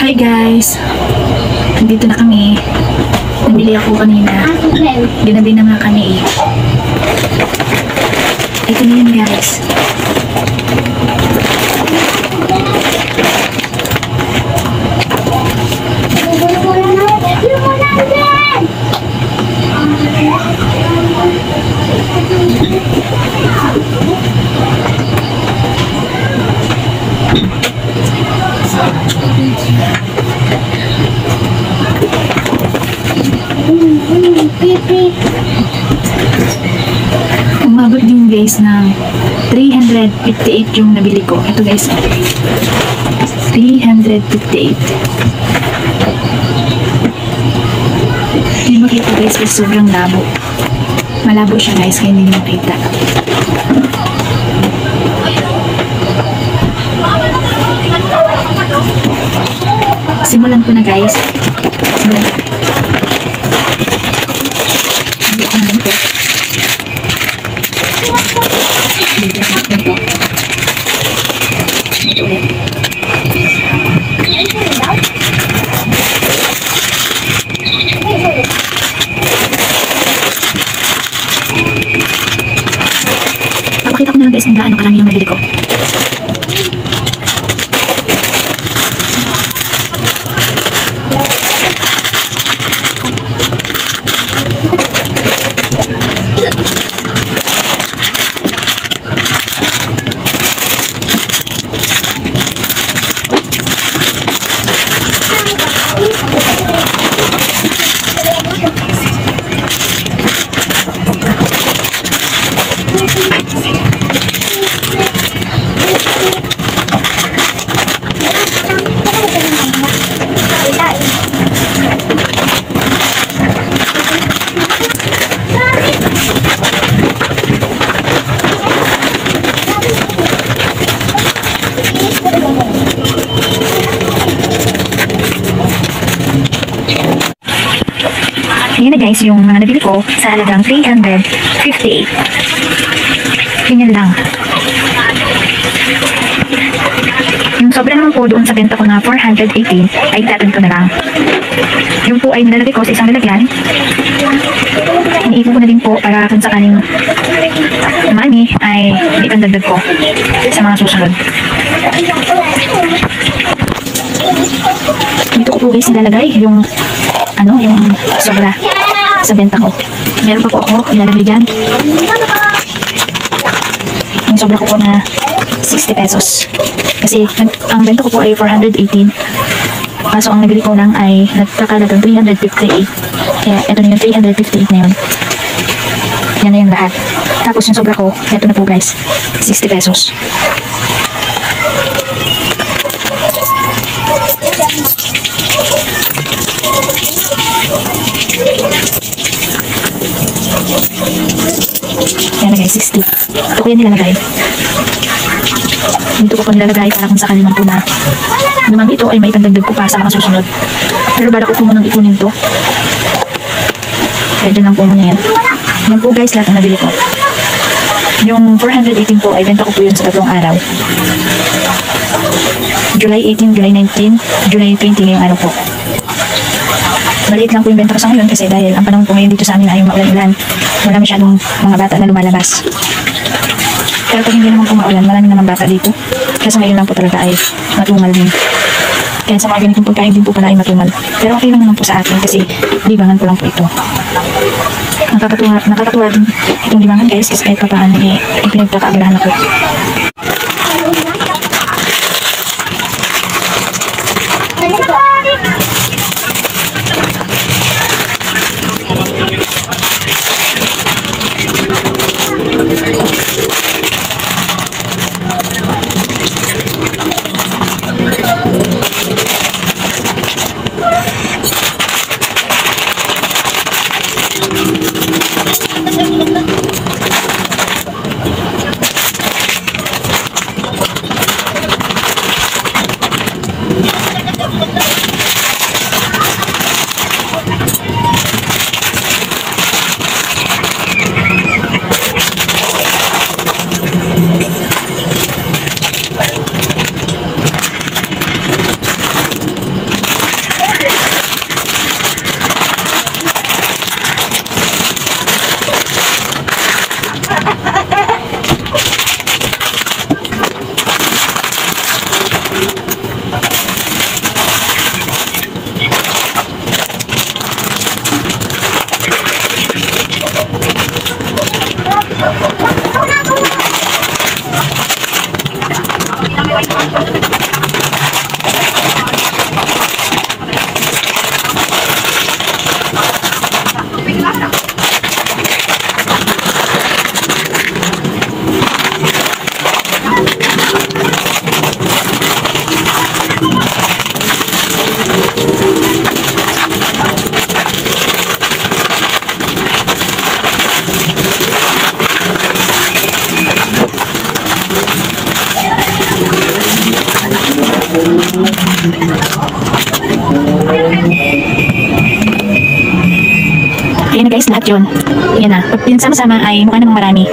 Hi guys! Nandito na kami. Nabili ako kanina. Ginabi na nga kami eh. Ito na yun guys. Umabot din guys ng 358 yung nabili ko. Ito guys, 358. Hindi makita guys kasi sobrang labo. Malabo siya guys kaya hindi makita. Simulan ko na guys. Papakita ko na lang guys kung gaano karami yung nabili ko. Yan na guys yung mga nabili ko sa halagang 358. Ganyan lang. Yung sobra naman po doon sa benta ko na 418 ay itatun ko na lang. Yung po ay nilalagay ko sa isang lalagyan. Iniipon ko na din po para kung sakaling mami ay ipandagdag ko sa mga susunod. Dito ko po guys nilalagay yung yung sobra sa benta ko. Meron pa po ako ilalagay dyan. Yung sobra ko po na 60 pesos. Kasi ang benta ko po ay 418. Kaso ang nabili ko lang ay nagkakalagang 358. Kaya ito na yung 358 na yun. Yan na yung lahat. Tapos yung sobra ko, ito na po guys, 60 pesos. 360. Ito ko yan nilalagay. Dito ko po nilalagay para kung sakali man po na naman ito ay may pandagdag ko pa sa mga susunod. Pero bala ko po munang ikunin to. Kaya dyan lang po muna yan. Yan po guys, lahat ang nabili ko. Yung 418 po ay benta ko po yun sa 3 araw. July 18, July 19, July 20 ngayong araw po. Maliit lang po yung benta ko sa ngayon kasi dahil ang panahon po ngayon dito sa amin ay maulan-ulan. Wala masyadong mga bata na lumalabas. Pero pag hindi naman po maulan, marami naman bata dito. Kasi ngayon lang po talaga ay matumal din. Kaya sa mga ganitong pagkain din po pala ay matumal. Pero okay lang naman po sa akin kasi libangan ko lang po ito. Nakakatuwa din itong libangan guys kasi kahit pa paano ay pinagkakaabalahan ako. Ayan na guys, lahat yun. Ayan na. Pag pinagsama-sama ay mukha namang marami.